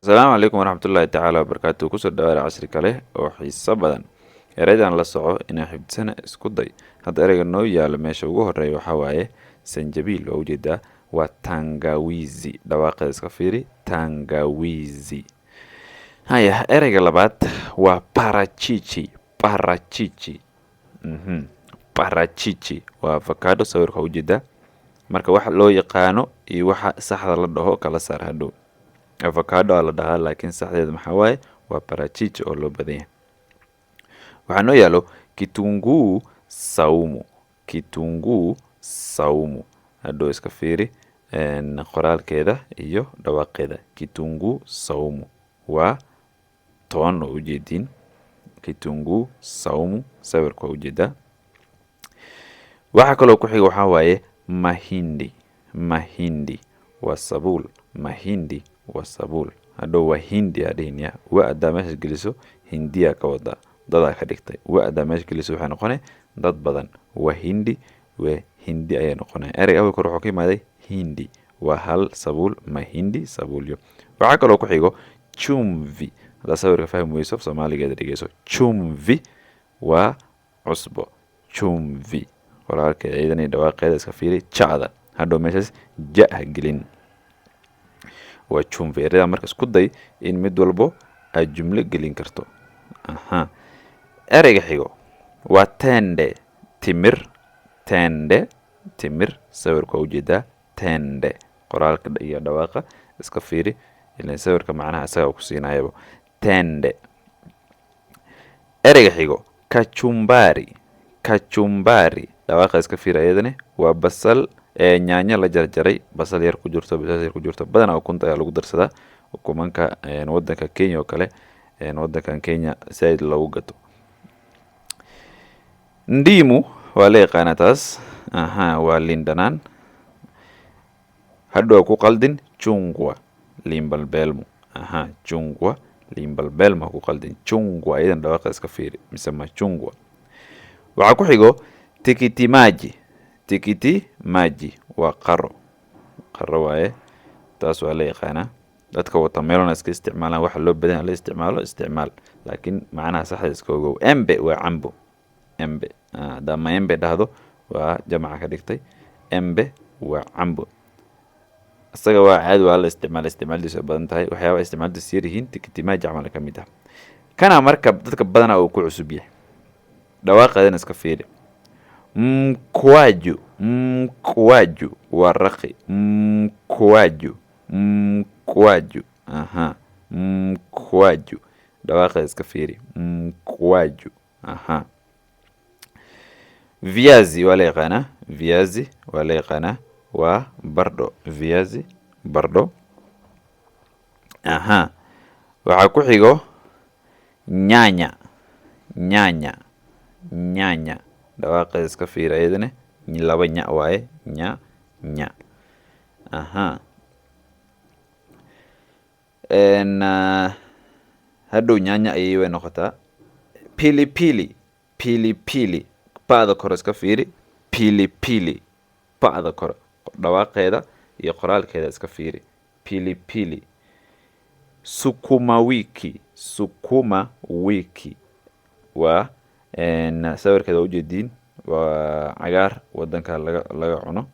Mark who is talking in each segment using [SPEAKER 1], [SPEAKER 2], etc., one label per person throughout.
[SPEAKER 1] asalaamu calaykum waraxmatullaahi tacaala wabarakaatu kusoo dhawaada casri kale oo xiiso badan ereydan la soco inaa xifdisana isku day hadda ereyga noo yaalo meesha ugu horeeya waxaa waaye sanjabiil waa ujeedaa waa tangawizi dhawaaqeeda iska fiiri tangawizi haya ereyga labaad waa parachichi parachichi waa avocado sawirka ujeedaa marka waxa loo yaqaano iyo waxa saxda la dhaho kala saar hadhow avocado aa la dhahaa laakiin saxdeeda maxaa waaye waa parachichi oo loo badan yahay waxaa noo yaalo kitunguu saumu hadhow iska fiiri qoraalkeeda iyo dhawaaqeeda kitunguu saumu waa toon oo ujeediin kitunguu saumu sawirka waa ujeedaa waxaa kaloo ku xiga waxaa waaye mahindi waa sabuul mahindi waa sabuul hadhow waa hindi adhihinya wa-daa meesha geliso hindiyaa ka wadaa dadaa ka dhigtay wa-daa meesha geliso waxay noqonay dad badan waa hindi ayay noqonaya erey awal kor wuxuu ka imaaday hindi waa hal sabuul mahindi sabuulyo waxaa kaloo ku xigo chumvi haddaa sawirka fahmi weyso soomaaligeeda dhegeyso chumvi waa cusbo chumvi qoraalkeeda ciidan iyo dhawaaqeeda iska fiiri jacda hadhow meeshaas ja-ha gelin waa chumvi ereyada marka isku day in mid walbo aad jumlo gelin karto ereyga xigo waa timir sawirka waa ujeedaa tende qoraalka iyo dhawaaqa iska fiiri ilan sawirka macnaha isaga ku siinayaba tende ereyga xigo kachumbari dhawaaqa iska fiiri ayadane waa basal nyaanyo la jarjaray basal yar ku jirto badanaa ukunta ayaa lagu darsadaa ukumanka wadanka Kenya oo kale wadankan Kenya saaid loogu gato ndimu waa la yaqaanaa taas waa liin dhanaan hadhow ku qaldin chungwa limbalbeelmo chungwa limbalbeelmo ku qaldin chungwa ayadan dhawaaqa iska fiiri mise ma chungwa waxaa ku xigo tikiti maji waa qaro waaye taas waa la yaqaanaa dadka watermelon iska isticmaalaan waxa loo badan la isticmaal laakiin macnaha saxda iska ogow embe waa cambo haddaa maembe dhahdo waa jamaca ka dhigtay embe waa cambo isaga waa caadi waa la isticmaaldiisu badan tahay waxyaaba isticmaaldiisu yar yihiin tikitimaji camal ka mid ah kana marka dadka badanaa uu ku cusub yahay dhawaaqeedana iska fiiri mkwaju waa raqi mkwaju dhawaaqeeda iska fiiri mkwaju viazi waa la yaqaanaa waa bardho viazi bardho waxaa ku xigo nyanya dhawaaqeeda iska fiiri ayadane laba nya waaye nya hadhow nyanya ayay way noqotaa pilipili ba'da kore iska fiiri pilipili ba'da kore dhawaaqeeda iyo qoraalkeeda iska fiiri pilipili sukuma wiki waa sawirkeeda waa ujeediin waa cagaar wadanka laga cuno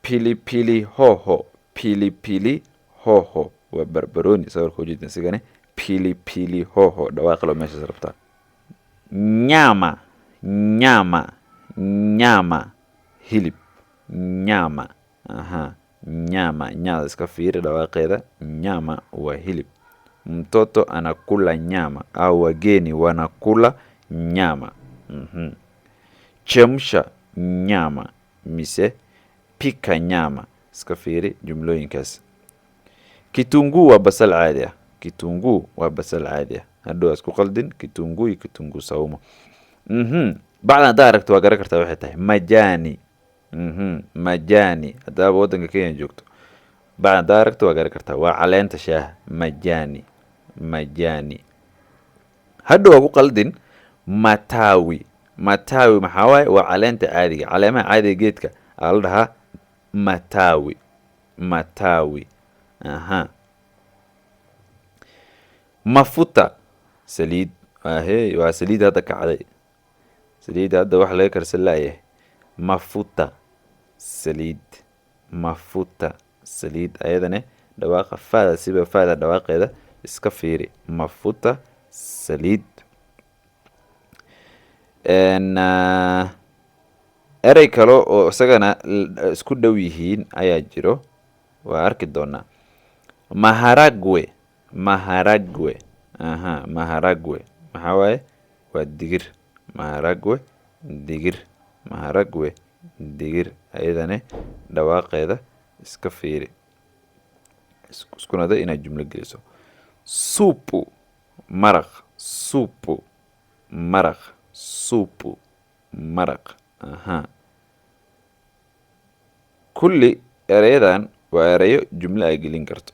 [SPEAKER 1] pilipili hoho waa barbarooni sawirka ujeediin isigane pilipili hoho dhawaaqa loo meeshaas rabtaa nyama hilib nyama nyada iska fiiri dhawaaqeeda nyama waa hilib mtoto anakula nyama au wageni wanakula nyama chemsha nyama mise pika nyama iska fiiri jumlooyinkaas kitunguu waa basal caadi ah hadhow isku qaldin kitunguu iyo kitunguu saumo bacdan haddaa aragto waa garan kartaa waxay tahay majani haddaaba wadanka Kenya joogto bacdan haddaa aragto waa garan kartaa waa caleenta shaaha majani hadhow waa ku qaldin matawi maxaa waaye waa caleenta caadiga caleemaha caadiga geedka aa la dhahaa matawi mafuta saliid ahey waa saliid hadda kacday saliid hadda wax laga karsan laayahay mafuta saliid mafuta saliid ayadane dhawaaqa faada siba faada dhawaaqeeda iska fiiri mafuta saliid erey kale oo isagana isku dhow yihiin ayaa jiro waa arki doonaa maharagwe maharagwe maharagwe maxaa waaye waa digir maharagwe digir maharagwe digir ayadane dhawaaqeeda iska fiiri iskunada inaad jumlo geliso supu maraq supu maraq supu maraq kulli erayadan waa erayo jumlo ay gelin karto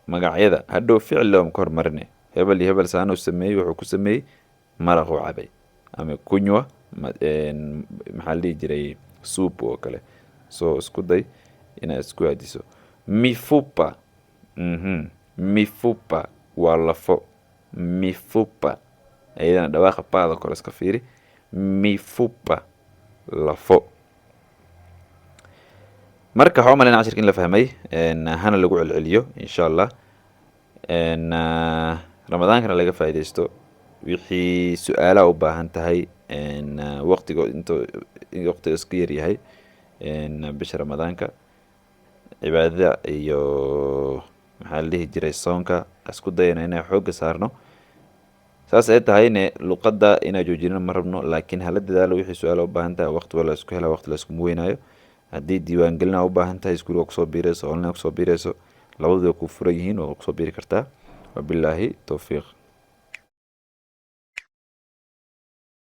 [SPEAKER 1] magacyada hadhow ficil looma ka hormarine hebel iyo hebel saanuu sameeyey wuxuu ku sameeyey maraq u cabay ama kunywa maxaa la dhihi jiray soup oo kale soo isku day inaad isku hadiso mifupa mifupa waa lafo mifupa ayadana dhawaaqa baada kore iska fiiri mifupa lafo marka waxaa umaleyna cashirka in la fahmay hana lagu celceliyo insha allah ramadaankana laga faaideysto wixii su-aalaha u baahan tahay waqtigo waqtiga iska yaryahay bisha ramadaanka cibaadada iyo maxaa la dhihi jiray soonka isku dayana inay xooga saarno saas ay tahayne luqadda inaa joojinana ma rabno laakiin hala dadaalo wixii su-aala u baahan tahay waqti waa la isku helaa waqti la iskuma weynaayo haddii diiwaangelina u baahan tahay iskuul waa kusoo biirayso online kusoo biirayso labaduba ku furan yihiin waa kusoo biiri kartaa wabilaahi towfiiq